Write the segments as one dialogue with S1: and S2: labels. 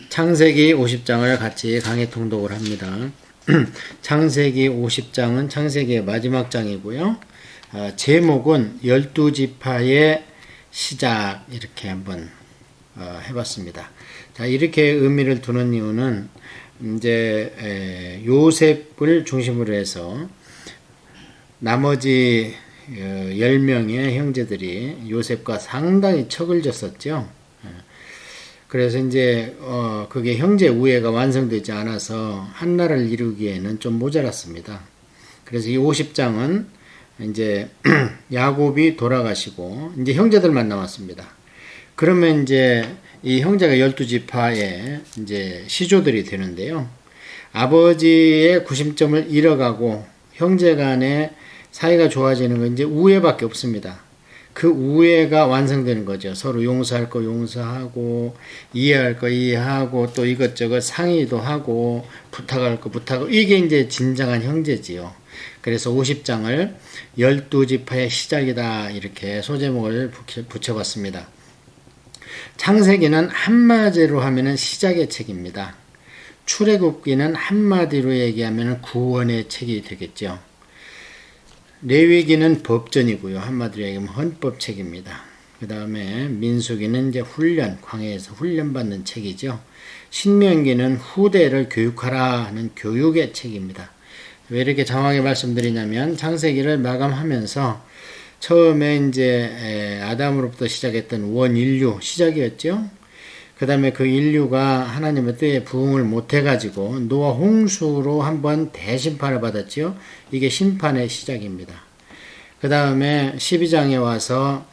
S1: 창세기 50장을 같이 강의 통독을 합니다. 창세기 50장은 창세기의 마지막 장이고요. 제목은 12지파의 시작 이렇게 한번 해봤습니다. 자, 이렇게 의미를 두는 이유는 이제 요셉을 중심으로 해서 나머지 10명의 형제들이 요셉과 상당히 척을 졌었죠. 그래서 이제 그게 형제 우애가 완성되지 않아서 한나라를 이루기에는 좀 모자랐습니다. 그래서 이 50장은 이제 야곱이 돌아가시고 이제 형제들만 남았습니다. 그러면 이제 이 형제가 12지파의 이제 시조들이 되는데요. 아버지의 구심점을 잃어가고 형제 간의 사이가 좋아지는 건 이제 우애밖에 없습니다. 그 우애가 완성되는 거죠. 서로 용서할 거 용서하고, 이해할 거 이해하고, 또 이것저것 상의도 하고, 부탁할 거 부탁하고, 이게 이제 진정한 형제지요. 그래서 50장을 12지파의 시작이다. 이렇게 소제목을 붙여봤습니다. 창세기는 한마디로 하면은 시작의 책입니다. 출애굽기는 한마디로 얘기하면 구원의 책이 되겠죠. 레위기는 법전이고요. 한마디로 얘기하면 헌법책입니다. 그 다음에 민수기는 이제 훈련, 광야에서 훈련받는 책이죠. 신명기는 후대를 교육하라 하는 교육의 책입니다. 왜 이렇게 장황하게 말씀드리냐면 창세기를 마감하면서 처음에 이제 아담으로부터 시작했던 원인류 시작이었죠. 그 다음에 그 인류가 하나님의 뜻에 부응을 못해가지고 노아 홍수로 한번 대심판을 받았죠. 이게 심판의 시작입니다. 그 다음에 12장에 와서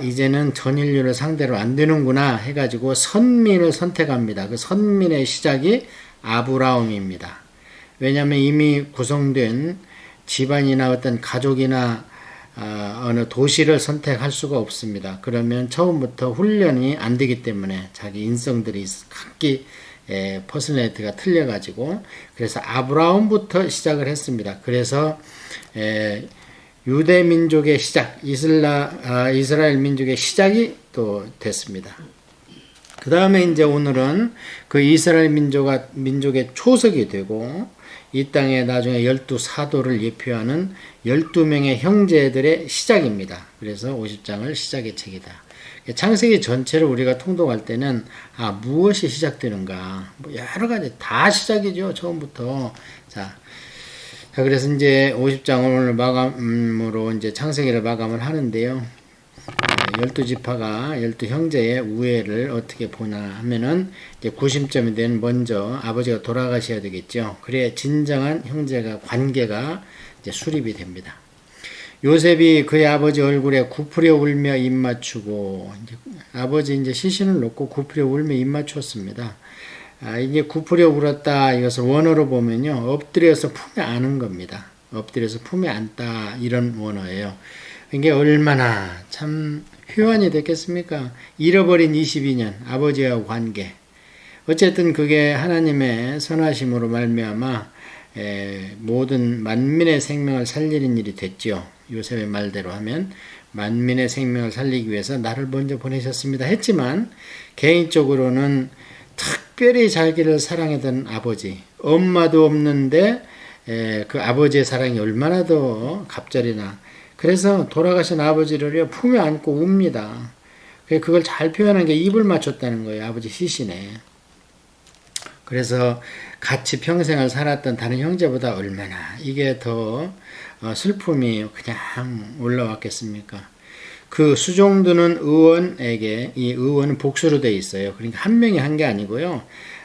S1: 이제는 전 인류를 상대로 안 되는구나 해가지고 선민을 선택합니다. 그 선민의 시작이 아브라함입니다. 왜냐하면 이미 구성된 집안이나 어떤 가족이나 어느 도시를 선택할 수가 없습니다. 그러면 처음부터 훈련이 안 되기 때문에 자기 인성들이 각기 퍼스널리티가 틀려가지고 그래서 아브라함부터 시작을 했습니다. 그래서 유대 민족의 시작, 이스라엘 민족의 시작이 또 됐습니다. 그 다음에 이제 오늘은 그 이스라엘 민족의 초석이 되고 이 땅에 나중에 12사도를 예표하는 12명의 형제들의 시작입니다. 그래서 50장을 시작의 책이다. 창세기 전체를 우리가 통독할 때는 무엇이 시작되는가 여러 가지 다 시작이죠. 처음부터. 자, 그래서 이제 50장을 오늘 마감으로 이제 창세기를 마감을 하는데요. 12지파가 12형제의 우애를 어떻게 보나 하면은 이제 구심점이 된 먼저 아버지가 돌아가셔야 되겠죠. 그래야 진정한 형제가 관계가 이제 수립이 됩니다. 요셉이 그의 아버지 얼굴에 굽으려 울며 입 맞추고 아버지 이제 시신을 놓고 굽으려 울며 입 맞췄습니다. 이게 굽으려 울었다 이것을 원어로 보면요. 엎드려서 품에 안은 겁니다. 엎드려서 품에 안다 이런 원어예요. 이게 얼마나 참 효안이 됐겠습니까? 잃어버린 22년 아버지와 관계. 어쨌든 그게 하나님의 선하심으로 말미암아 모든 만민의 생명을 살리는 일이 됐죠. 요셉의 말대로 하면 만민의 생명을 살리기 위해서 나를 먼저 보내셨습니다 했지만 개인적으로는 특별히 자기를 사랑했던 아버지, 엄마도 없는데 그 아버지의 사랑이 얼마나 더 갑절이나. 그래서 돌아가신 아버지를 품에 안고 웁니다. 그걸 잘 표현한 게 입을 맞췄다는 거예요. 아버지 시신에. 그래서 같이 평생을 살았던 다른 형제보다 얼마나 이게 더 슬픔이 그냥 올라왔겠습니까? 그 수종드는 의원에게 이 의원은 복수로 되어 있어요. 그러니까 한 명이 한 게 아니고요.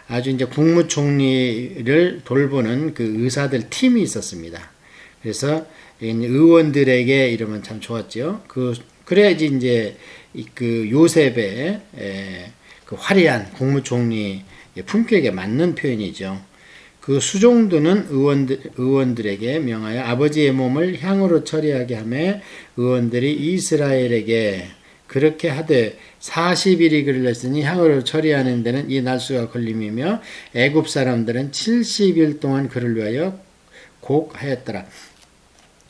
S1: 아주 이제 국무총리를 돌보는 그 의사들 팀이 있었습니다. 그래서 의원들에게 이러면 참 좋았죠. 그래야지 이제 그 요셉의 그 화려한 국무총리 품격에 맞는 표현이죠. 그 수종드는 의원들에게 명하여 아버지의 몸을 향으로 처리하게 하며 의원들이 이스라엘에게 그렇게 하되 40일이 걸렸으니 향으로 처리하는 데는 이 날수가 걸림이며 애굽 사람들은 70일 동안 그를 위하여 곡하였더라.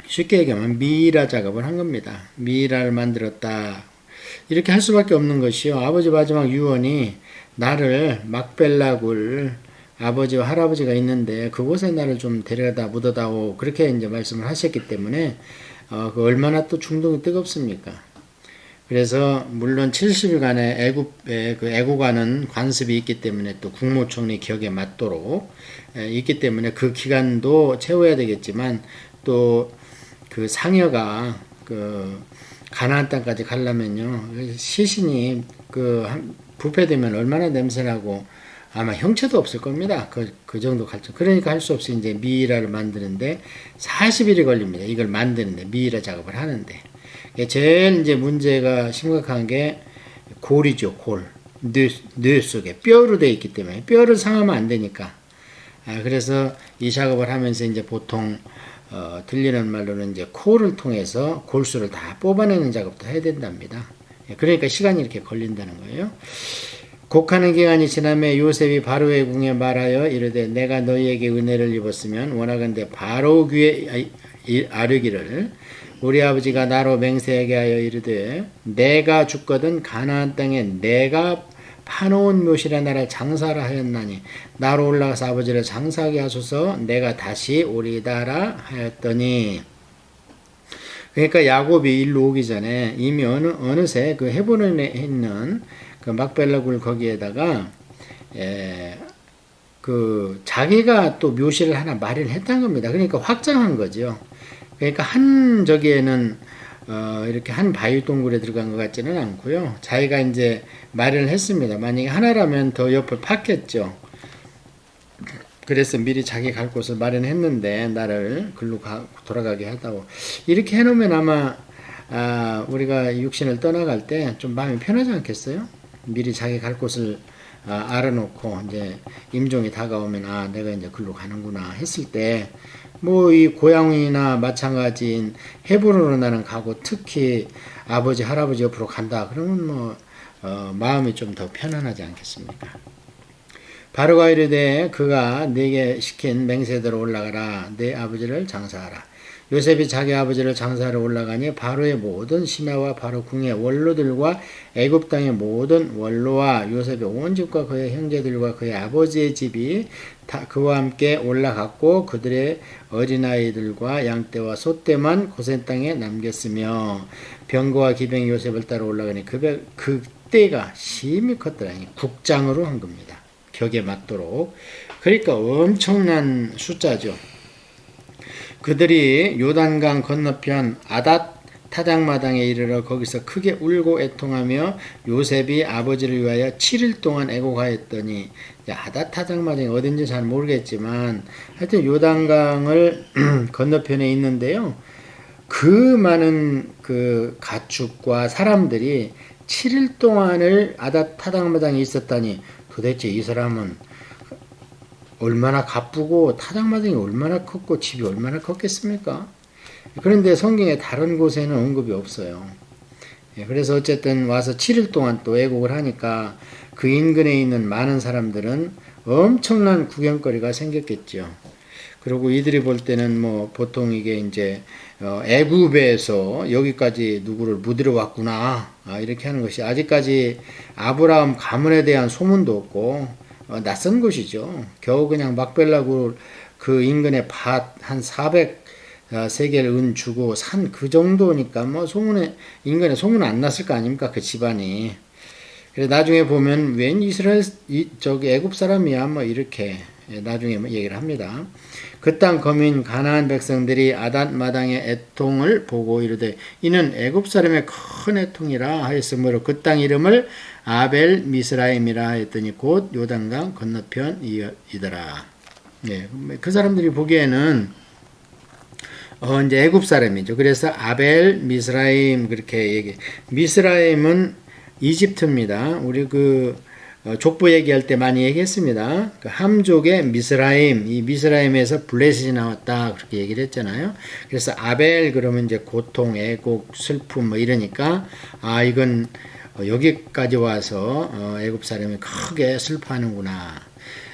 S1: 쉽게 얘기하면 미이라 작업을 한 겁니다. 미이라를 만들었다. 이렇게 할 수밖에 없는 것이요. 아버지 마지막 유언이 나를 막벨라굴 아버지와 할아버지가 있는데 그곳에 나를 좀 데려다 묻어다오 그렇게 이제 말씀을 하셨기 때문에 그 얼마나 또 충동이 뜨겁습니까? 그래서 물론 70일간의 애굽에 그 애고가는 관습이 있기 때문에 또 국무총리 격에 맞도록 있기 때문에 그 기간도 채워야 되겠지만 또 그 상여가 그 가나안 땅까지 가려면요 시신이 그 부패되면 얼마나 냄새나고 아마 형체도 없을 겁니다. 그 정도 갈증. 그러니까 할 수 없이 이제 미이라를 만드는데 40일이 걸립니다. 이걸 만드는데 미이라 작업을 하는데 제일 이제 문제가 심각한 게 골이죠. 골. 뇌 속에 뼈로 되어 있기 때문에 뼈를 상하면 안 되니까. 그래서 이 작업을 하면서 이제 보통 들리는 말로는 이제 코를 통해서 골수를 다 뽑아내는 작업도 해야 된답니다. 그러니까 시간이 이렇게 걸린다는 거예요. 곡하는 기간이 지나매 요셉이 바로의 궁에 말하여 이르되 내가 너희에게 은혜를 입었으면 원하건대 바로 귀에 아르기를 우리 아버지가 나로 맹세하게 하여 이르되 내가 죽거든 가나안 땅에 내가 파놓은 묘실에 나를 장사하라 하였나니 나로 올라가서 아버지를 장사하게 하소서 내가 다시 오리다라 하였더니 그러니까 야곱이 일로 오기 전에 이미 어느새 그 헤브론에 있는 그 막벨라굴 거기에다가 그 자기가 또 묘실을 하나 마련했다는 겁니다. 그러니까 확장한 거죠. 그러니까 한 저기에는 이렇게 한 바위 동굴에 들어간 것 같지는 않고요. 자기가 이제 마련을 했습니다. 만약에 하나라면 더 옆을 팠겠죠. 그래서 미리 자기 갈 곳을 마련했는데 나를 글로 돌아가게 하다고 이렇게 해놓으면 아마 우리가 육신을 떠나갈 때 좀 마음이 편하지 않겠어요? 미리 자기 갈 곳을 알아놓고 이제 임종이 다가오면 내가 이제 글로 가는구나 했을 때 뭐 이 고향이나 마찬가지인 헤브론으로 나는 가고 특히 아버지 할아버지 옆으로 간다 그러면 뭐 마음이 좀 더 편안하지 않겠습니까? 바로가 이르되 그가 네게 시킨 맹세대로 올라가라 내 아버지를 장사하라. 요셉이 자기 아버지를 장사하러 올라가니 바로의 모든 심야와 바로 궁의 원로들과 애굽 땅의 모든 원로와 요셉의 온 집과 그의 형제들과 그의 아버지의 집이 다 그와 함께 올라갔고 그들의 어린아이들과 양떼와 소떼만 고센 땅에 남겼으며 병거와 기병이 요셉을 따라 올라가니 그때가 심히 컸더라니 국장으로 한 겁니다. 격에 맞도록. 그러니까 엄청난 숫자죠. 그들이 요단강 건너편 아닷 타작마당에 이르러 거기서 크게 울고 애통하며 요셉이 아버지를 위하여 7일 동안 애곡하였더니 아닷 타작마당이 어딘지 잘 모르겠지만 하여튼 요단강을 건너편에 있는데요. 그 많은 그 가축과 사람들이 7일 동안을 아닷 타작마당에 있었다니 도대체 이 사람은 얼마나 가쁘고 타작마당이 얼마나 컸고 집이 얼마나 컸겠습니까? 그런데 성경에 다른 곳에는 언급이 없어요. 그래서 어쨌든 와서 7일 동안 또 애곡을 하니까 그 인근에 있는 많은 사람들은 엄청난 구경거리가 생겼겠죠. 그리고 이들이 볼 때는 뭐 보통 이게 이제 애굽에서 여기까지 누구를 묻으러 왔구나 이렇게 하는 것이 아직까지 아브라함 가문에 대한 소문도 없고 낯선 곳이죠. 겨우 그냥 막벨라굴 그 인근에 밭 한 400세겔 은 주고 산 그 정도니까 뭐 인근에 소문 안 났을 거 아닙니까? 그 집안이. 그래 나중에 보면 웬 이스라엘 저기 애굽 사람이야 뭐 이렇게 나중에 뭐 얘기를 합니다. 그 땅 거민 가나안 백성들이 아닷 마당의 애통을 보고 이르되 이는 애굽 사람의 큰 애통이라 하였으므로 그 땅 이름을 아벨 미스라임이라 했더니 곧 요단강 건너편이더라. 그 사람들이 보기에는 이제 애굽 사람이죠. 그래서 아벨 미스라임 그렇게 얘기. 미스라임은 이집트입니다. 우리 그 족보 얘기할 때 많이 얘기했습니다. 그 함족의 미스라임, 이 미스라임에서 블레셋이 나왔다 그렇게 얘기를 했잖아요. 그래서 아벨 그러면 이제 고통, 애곡, 슬픔 뭐 이러니까 이건 여기까지 와서 애굽 사람이 크게 슬퍼하는구나.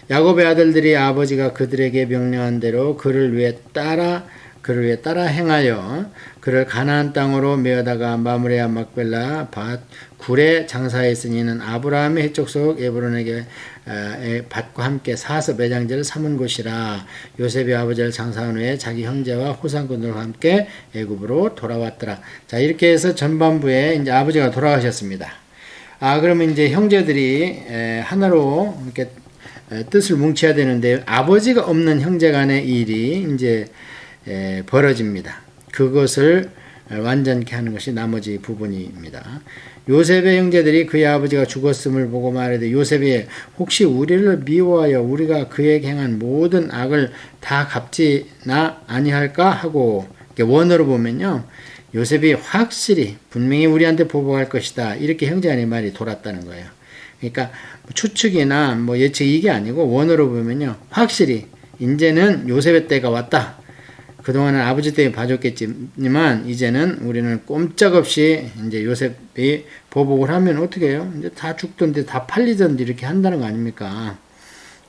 S1: 야곱의 아들들이 아버지가 그들에게 명령한 대로 그를 위해 따라 그를 위해 따라 행하여 그를 가나안 땅으로 메어다가 마므레와 막벨라 밭 굴에 장사했으니 이는 아브라함의 해족속 에브론에게 밭과 함께 사서 매장지를 삼은 곳이라. 요셉이 아버지를 장사한 후에 자기 형제와 호상꾼들과 함께 애굽으로 돌아왔더라. 자, 이렇게 해서 전반부에 이제 아버지가 돌아가셨습니다. 그러면 이제 형제들이 하나로 이렇게 뜻을 뭉쳐야 되는데 아버지가 없는 형제 간의 일이 이제 벌어집니다. 그것을 완전케 하는 것이 나머지 부분입니다. 요셉의 형제들이 그의 아버지가 죽었음을 보고 말하되 요셉이 혹시 우리를 미워하여 우리가 그에게 행한 모든 악을 다 갚지나 아니할까 하고, 원어로 보면요, 요셉이 확실히 분명히 우리한테 보복할 것이다, 이렇게 형제 간의 말이 돌았다는 거예요. 그러니까 추측이나 예측, 이게 아니고 원어로 보면요, 확실히 이제는 요셉의 때가 왔다. 그동안은 아버지 때문에 봐줬겠지만 이제는 우리는 꼼짝없이 이제 요셉이 보복을 하면 어떻게 해요? 이제 다 죽던데 다 팔리던데 이렇게 한다는 거 아닙니까?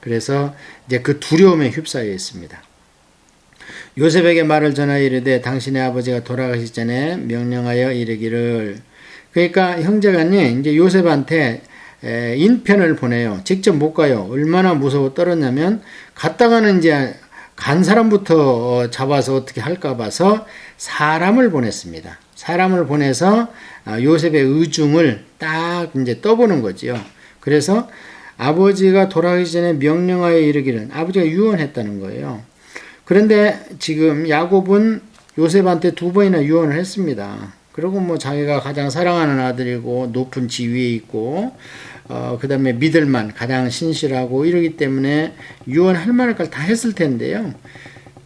S1: 그래서 이제 그 두려움에 휩싸여 있습니다. 요셉에게 말을 전하여 이르되 당신의 아버지가 돌아가시기 전에 명령하여 이르기를. 그러니까 형제간이 이제 요셉한테 인편을 보내요. 직접 못 가요. 얼마나 무서워 떨었냐면 갔다가는 이제 간 사람부터 잡아서 어떻게 할까 봐서 사람을 보냈습니다. 사람을 보내서 요셉의 의중을 딱 이제 떠보는 거지요. 그래서 아버지가 돌아가기 전에 명령하여 이르기를, 아버지가 유언했다는 거예요. 그런데 지금 야곱은 요셉한테 2번이나 유언을 했습니다. 그리고 자기가 가장 사랑하는 아들이고 높은 지위에 있고 그 다음에 믿을만, 가장 신실하고 이러기 때문에 유언할 만할 걸 다 했을 텐데요.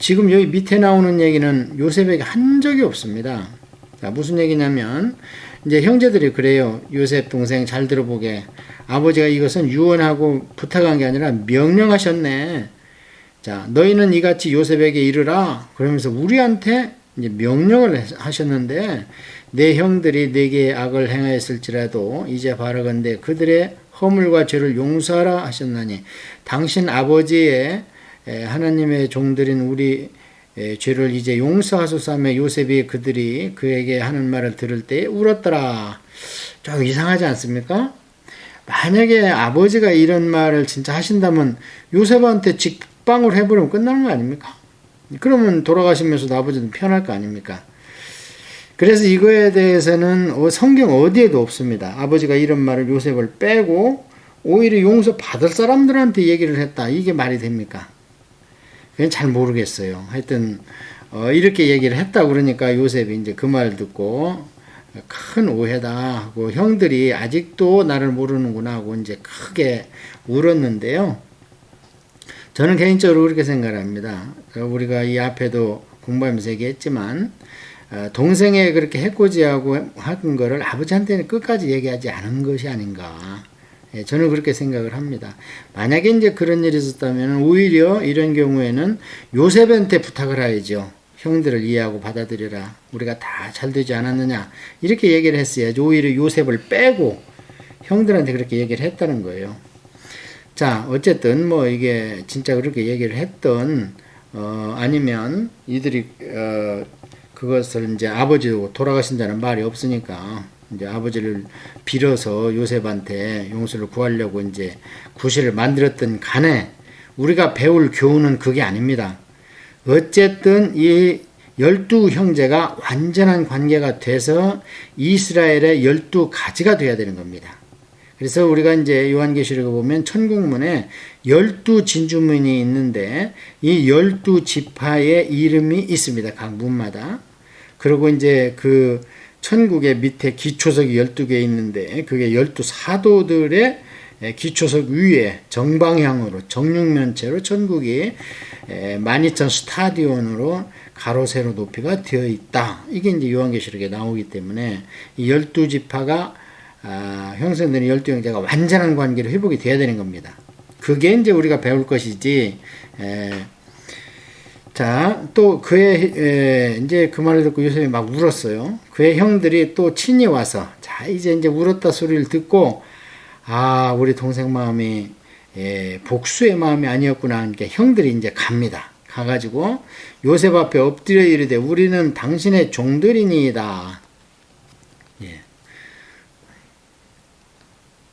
S1: 지금 여기 밑에 나오는 얘기는 요셉에게 한 적이 없습니다. 자, 무슨 얘기냐면 이제 형제들이 그래요. 요셉 동생 잘 들어보게, 아버지가 이것은 유언하고 부탁한 게 아니라 명령하셨네. 자, 너희는 이같이 요셉에게 이르라. 그러면서 우리한테 이제 명령을 하셨는데, 내 형들이 내게 악을 행하였을지라도 이제 바라건대 그들의 허물과 죄를 용서하라 하셨나니 당신 아버지의 하나님의 종들인 우리 죄를 이제 용서하소서 하며 요셉이 그들이 그에게 하는 말을 들을 때 울었더라. 좀 이상하지 않습니까? 만약에 아버지가 이런 말을 진짜 하신다면 요셉한테 직방을 해버리면 끝나는 거 아닙니까? 그러면 돌아가시면서도 아버지는 편할 거 아닙니까? 그래서 이거에 대해서는 성경 어디에도 없습니다. 아버지가 이런 말을 요셉을 빼고 오히려 용서 받을 사람들한테 얘기를 했다. 이게 말이 됩니까? 그건 잘 모르겠어요. 하여튼 이렇게 얘기를 했다 그러니까 요셉이 이제 그 말 듣고 큰 오해다 하고, 형들이 아직도 나를 모르는구나 하고 이제 크게 울었는데요. 저는 개인적으로 그렇게 생각합니다. 우리가 이 앞에도 공부하면서 얘기했지만 동생의 그렇게 해코지하고 한 거를 아버지한테는 끝까지 얘기하지 않은 것이 아닌가. 저는 그렇게 생각을 합니다. 만약에 이제 그런 일이 있었다면 오히려 이런 경우에는 요셉한테 부탁을 하야죠. 형들을 이해하고 받아들여라. 우리가 다 잘 되지 않았느냐. 이렇게 얘기를 했어야지. 오히려 요셉을 빼고 형들한테 그렇게 얘기를 했다는 거예요. 자, 어쨌든 이게 진짜 그렇게 얘기를 했던 아니면 이들이 그것을 이제 아버지도 돌아가신다는 말이 없으니까 이제 아버지를 빌어서 요셉한테 용서를 구하려고 이제 구실을 만들었던 간에 우리가 배울 교훈은 그게 아닙니다. 어쨌든 이 12형제가 완전한 관계가 돼서 이스라엘의 12가지가 돼야 되는 겁니다. 그래서 우리가 이제 요한계시록에 보면 천국문에 12진주문이 있는데 이 12지파의 이름이 있습니다. 각 문마다. 그리고 이제 그 천국의 밑에 기초석이 12개 있는데 그게 12사도들의 기초석 위에 정방향으로 정육면체로 천국이 12,000 스타디온으로 가로 세로 높이가 되어 있다. 이게 이제 요한계시록에 나오기 때문에 이 12지파가 형성되는 12형제가 완전한 관계로 회복이 돼야 되는 겁니다. 그게 이제 우리가 배울 것이지. 자, 또 그의 이제 그 말을 듣고 요셉이 막 울었어요. 그의 형들이 또 친히 와서 자, 이제 울었다 소리를 듣고 우리 동생 마음이 복수의 마음이 아니었구나 하니까 형들이 이제 갑니다. 가가지고 요셉 앞에 엎드려 이르되 우리는 당신의 종들이니이다. 예.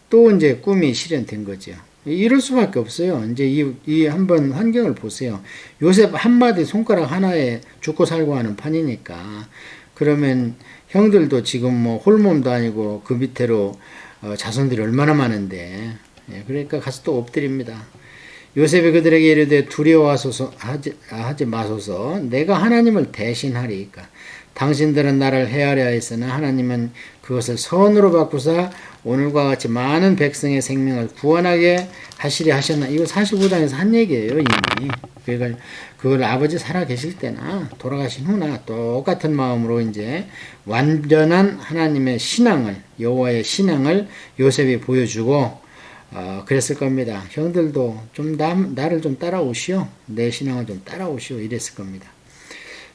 S1: 또 이제 꿈이 실현된 거죠. 이럴 수밖에 없어요. 이제 이 한번 환경을 보세요. 요셉 한마디 손가락 하나에 죽고 살고 하는 판이니까. 그러면 형들도 지금 뭐 홀몸도 아니고 그 밑으로 자손들이 얼마나 많은데, 예, 그러니까 가서 또 엎드립니다. 요셉이 그들에게 이르되 두려워하소서 하지 마소서. 내가 하나님을 대신하리이까. 당신들은 나를 해하려 했으나 하나님은 그것을 선으로 바꾸사 오늘과 같이 많은 백성의 생명을 구원하게 하시려 하셨나. 이거 45장에서 한 얘기예요, 이미. 그걸 아버지 살아 계실 때나 돌아가신 후나 똑같은 마음으로 이제 완전한 하나님의 신앙을, 여호와의 신앙을 요셉이 보여주고 그랬을 겁니다. 형들도 좀 나를 좀 따라오시오. 내 신앙을 좀 따라오시오. 이랬을 겁니다.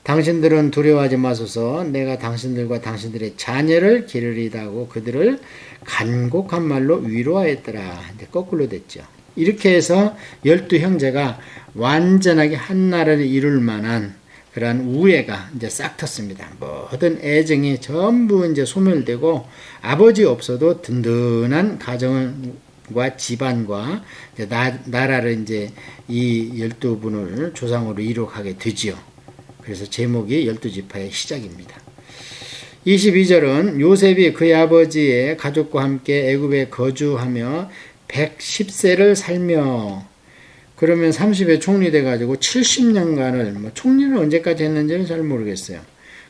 S1: 당신들은 두려워하지 마소서. 내가 당신들과 당신들의 자녀를 기르리다 하고 그들을 간곡한 말로 위로하였더라. 이제 거꾸로 됐죠. 이렇게 해서 12형제가 완전하게 한 나라를 이룰 만한 그러한 우애가 이제 싹 텄습니다. 모든 애정이 전부 이제 소멸되고 아버지 없어도 든든한 가정과 집안과 이제 나라를 이제 이 12분을 조상으로 이룩하게 되지요. 그래서 제목이 12지파의 시작입니다. 22절은 요셉이 그의 아버지의 가족과 함께 애굽에 거주하며 110세를 살며 그러면 30에 총리돼 가지고 70년간을 뭐 총리를 언제까지 했는지는 잘 모르겠어요.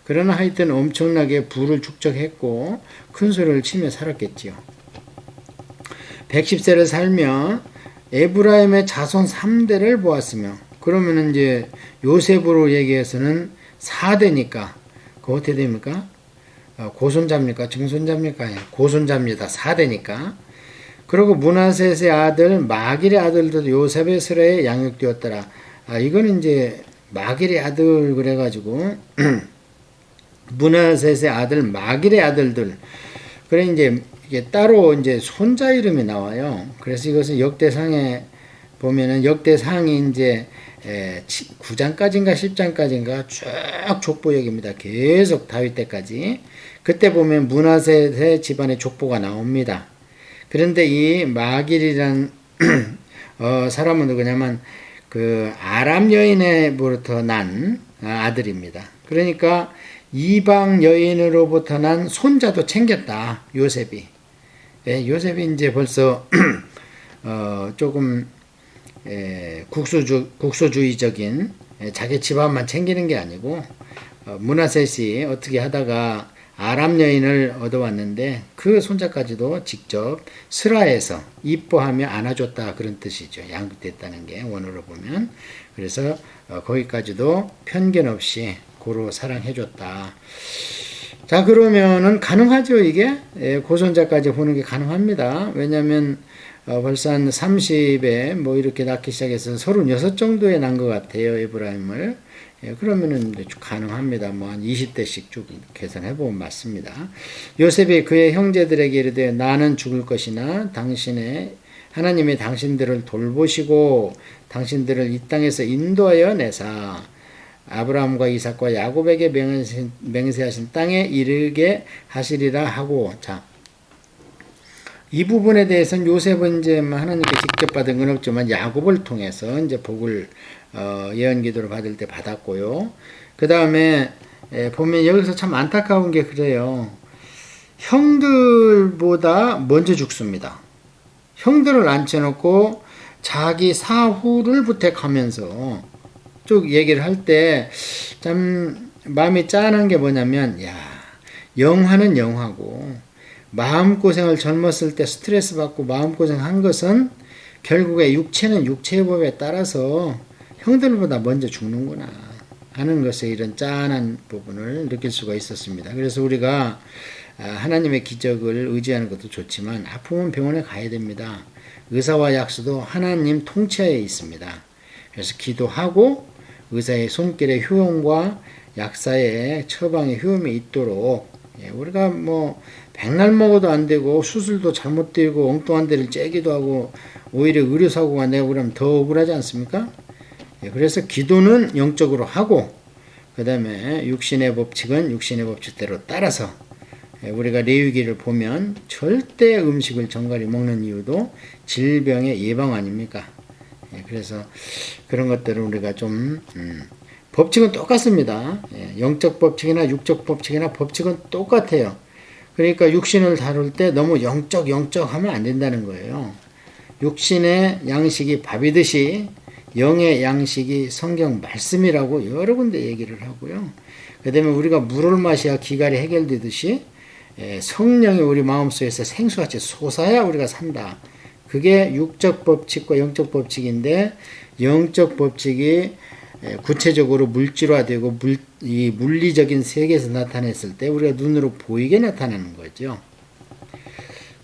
S1: 그러나 하여튼 엄청나게 부를 축적했고 큰 소리를 치며 살았겠지요. 110세를 살며 에브라임의 자손 3대를 보았으며 그러면 이제 요셉으로 얘기해서는 4대니까 그 어떻게 됩니까? 고손자입니까? 증손자입니까? 고손자입니다. 4대니까. 그리고 므낫셋의 아들 마길의 아들도 요셉의 스라에 양육되었더라. 이거는 이제 마길의 아들 그래가지고 므낫셋의 아들 마길의 아들들. 그래 이제 이게 따로 이제 손자 이름이 나와요. 그래서 이것은 역대상에 보면은 역대상이 이제 9장까지인가 10장까지인가 쭉 족보역입니다. 계속 다윗 때까지. 그때 보면 므낫셋의 집안의 족보가 나옵니다. 그런데 이 마길이란 사람은 누구냐면 그 아람 여인으로부터 난 아들입니다. 그러니까 이방 여인으로부터 난 손자도 챙겼다. 요셉이. 요셉이 이제 벌써 조금 국소주의적인 자기 집안만 챙기는 게 아니고 므낫셋이 어떻게 하다가 아람 여인을 얻어왔는데 그 손자까지도 직접 스라에서 이뻐하며 안아줬다 그런 뜻이죠. 양육됐다는 게 원어로 보면. 그래서 거기까지도 편견 없이 고루 사랑해줬다. 자 그러면은 가능하죠 이게? 고손자까지 보는 게 가능합니다. 왜냐하면 벌써 한 30에 뭐 이렇게 낳기 시작해서 36 정도에 난 것 같아요. 에브라임을. 그러면은 가능합니다. 뭐 한 20대씩 쭉 계산해보면 맞습니다. 요셉이 그의 형제들에게 이르되 나는 죽을 것이나 하나님이 당신들을 돌보시고 당신들을 이 땅에서 인도하여 내사 아브라함과 이삭과 야곱에게 맹세하신 땅에 이르게 하시리라 하고. 자, 이 부분에 대해서는 요셉은 이제 하나님께 직접 받은 건 없지만 야곱을 통해서 이제 복을 예언 기도를 받을 때 받았고요. 그 다음에 보면 여기서 참 안타까운 게 그래요. 형들보다 먼저 죽습니다. 형들을 앉혀놓고 자기 사후를 부택하면서 쭉 얘기를 할 때 참 마음이 짠한 게 뭐냐면 영화는 영화고 마음고생을 젊었을 때 스트레스 받고 마음고생한 것은 결국에 육체는 육체의 법에 따라서 형들보다 먼저 죽는구나 하는 것에 이런 짠한 부분을 느낄 수가 있었습니다. 그래서 우리가 하나님의 기적을 의지하는 것도 좋지만 아프면 병원에 가야 됩니다. 의사와 약수도 하나님 통치하에 있습니다. 그래서 기도하고 의사의 손길의 효용과 약사의 처방의 효험이 있도록 우리가 뭐 백날 먹어도 안 되고 수술도 잘못되고 엉뚱한 데를 째기도 하고 오히려 의료사고가 내고 그러면 더 억울하지 않습니까? 그래서 기도는 영적으로 하고 그 다음에 육신의 법칙은 육신의 법칙대로 따라서 우리가 레위기를 보면 절대 음식을 정갈이 먹는 이유도 질병의 예방 아닙니까? 그래서 그런 것들을 우리가 좀 법칙은 똑같습니다. 영적 법칙이나 육적 법칙이나 법칙은 똑같아요. 그러니까 육신을 다룰 때 너무 영적 하면 안 된다는 거예요. 육신의 양식이 밥이듯이 영의 양식이 성경 말씀이라고 여러 군데 얘기를 하고요. 그 다음에 우리가 물을 마셔야 기갈이 해결되듯이 성령이 우리 마음속에서 생수같이 솟아야 우리가 산다. 그게 육적 법칙과 영적 법칙인데 영적 법칙이 구체적으로 물질화되고 이 물리적인 세계에서 나타냈을 때 우리가 눈으로 보이게 나타나는 거죠.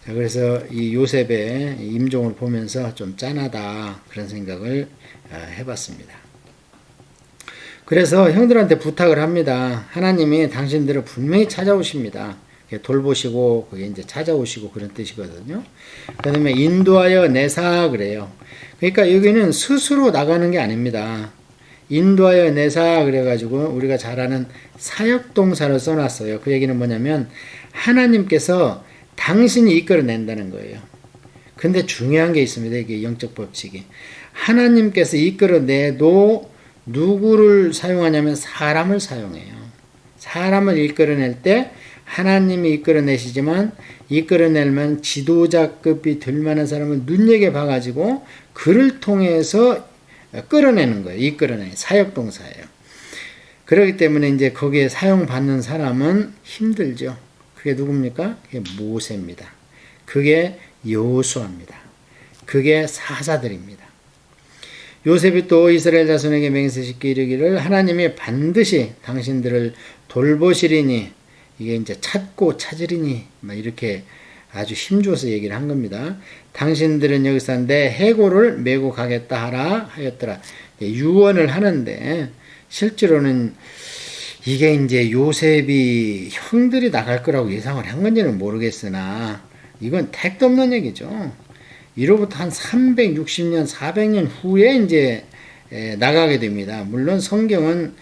S1: 그래서 이 요셉의 임종을 보면서 좀 짠하다 그런 생각을 해봤습니다. 그래서 형들한테 부탁을 합니다. 하나님이 당신들을 분명히 찾아오십니다. 돌보시고 그게 이제 찾아오시고 그런 뜻이거든요. 그다음에 인도하여 내사 그래요. 그러니까 여기는 스스로 나가는 게 아닙니다. 인도하여 내사 그래가지고 우리가 잘 아는 사역동사를 써놨어요. 그 얘기는 뭐냐면 하나님께서 당신이 이끌어낸다는 거예요. 근데 중요한 게 있습니다. 이게 영적 법칙이. 하나님께서 이끌어내도 누구를 사용하냐면 사람을 사용해요. 사람을 이끌어낼 때 하나님이 이끌어내시지만 이끌어내면 지도자급이 될 만한 사람을 눈여겨봐가지고 그를 통해서 끌어내는 거예요. 이끌어내는 사역동사예요. 그렇기 때문에 이제 거기에 사용받는 사람은 힘들죠. 그게 누굽니까? 그게 모세입니다. 그게 여호수아입니다. 그게 사사들입니다. 요셉이 또 이스라엘 자손에게 맹세시켜 이르기를 하나님이 반드시 당신들을 돌보시리니 이게 이제 찾고 찾으리니 막 이렇게 아주 힘줘서 얘기를 한 겁니다. 당신들은 여기서 내 해골을 메고 가겠다 하라 하였더라. 유언을 하는데 실제로는 이게 이제 요셉이 형들이 나갈 거라고 예상을 한 건지는 모르겠으나 이건 택도 없는 얘기죠. 이로부터 한 360년, 400년 후에 이제 나가게 됩니다. 물론 성경은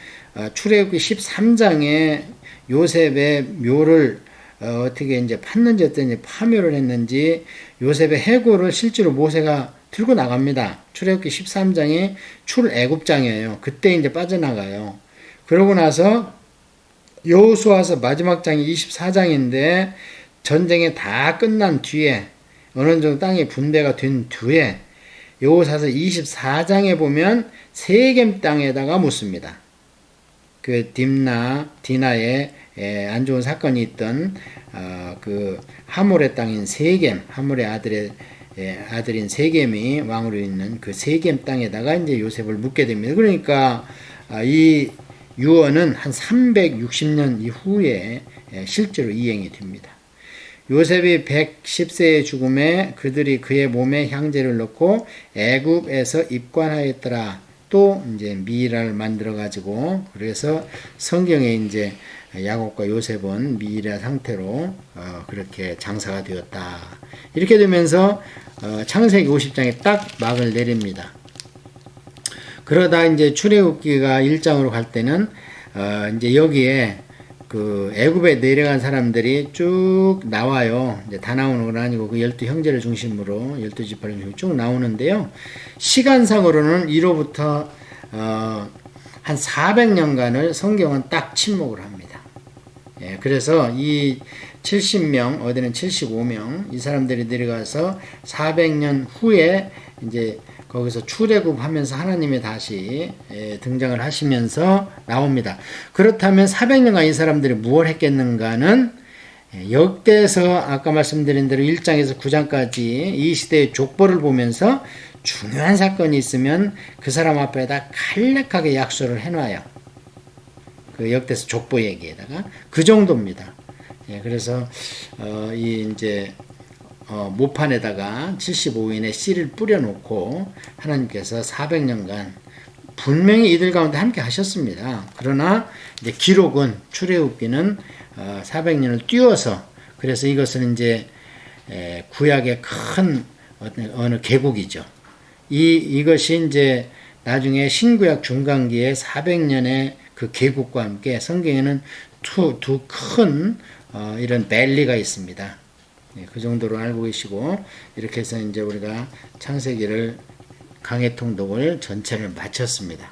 S1: 출애굽기 13장에 요셉의 묘를 어떻게 이제 팠는지 어떤지 파묘를 했는지 요셉의 해골을 실제로 모세가 들고 나갑니다. 출애굽기 13장이 출애굽장이에요. 그때 이제 빠져나가요. 그러고 나서 여호수아서 마지막 장이 24장인데 전쟁이 다 끝난 뒤에 어느 정도 땅이 분배가 된 뒤에 여호수아서 24장에 보면 세겜 땅에다가 묻습니다. 그 디나의 안 좋은 사건이 있던 그 하몰의 땅인 세겜, 하몰의 아들인 세겜이 왕으로 있는 그 세겜 땅에다가 이제 요셉을 묻게 됩니다. 그러니까 이 유언은 한 360년 이후에 실제로 이행이 됩니다. 요셉이 110세의 죽음에 그들이 그의 몸에 향제를 넣고 애굽에서 입관하였더라. 또 이제 미라를 만들어 가지고 그래서 성경에 이제 야곱과 요셉은 미라 상태로 그렇게 장사가 되었다. 이렇게 되면서 창세기 50장에 딱 막을 내립니다. 그러다 이제 출애굽기가 1장으로 갈 때는 이제 여기에 그 애굽에 내려간 사람들이 쭉 나와요. 이제 다 나오는 건 아니고 그 12형제를 중심으로 12지파를 중심으로 쭉 나오는데요. 시간상으로는 이로부터 한 400년간을 성경은 딱 침묵을 합니다. 예, 그래서 이 70명, 어디는 75명, 이 사람들이 내려가서 400년 후에 이제 거기서 출애굽하면서 하나님이 다시 등장을 하시면서 나옵니다. 그렇다면 400년간 이 사람들이 무엇을 했겠는가는 역대에서 아까 말씀드린 대로 1장에서 9장까지 이 시대의 족보를 보면서 중요한 사건이 있으면 그 사람 앞에다 간략하게 약수를 해놔요. 그 역대서 족보 얘기에다가 그 정도입니다. 그래서 이제 모판에다가 75인의 씨를 뿌려놓고 하나님께서 400년간 분명히 이들 가운데 함께 하셨습니다. 그러나 이제 기록은 출애굽기는 400년을 띄워서 그래서 이것은 이제 구약의 큰 어느 계곡이죠. 이것이 이제 나중에 신구약 중간기에 400년의 그 개국과 함께 성경에는 두 큰 이런 밸리가 있습니다. 그 정도로 알고 계시고, 이렇게 해서 이제 우리가 창세기를 강해 통독을 전체를 마쳤습니다.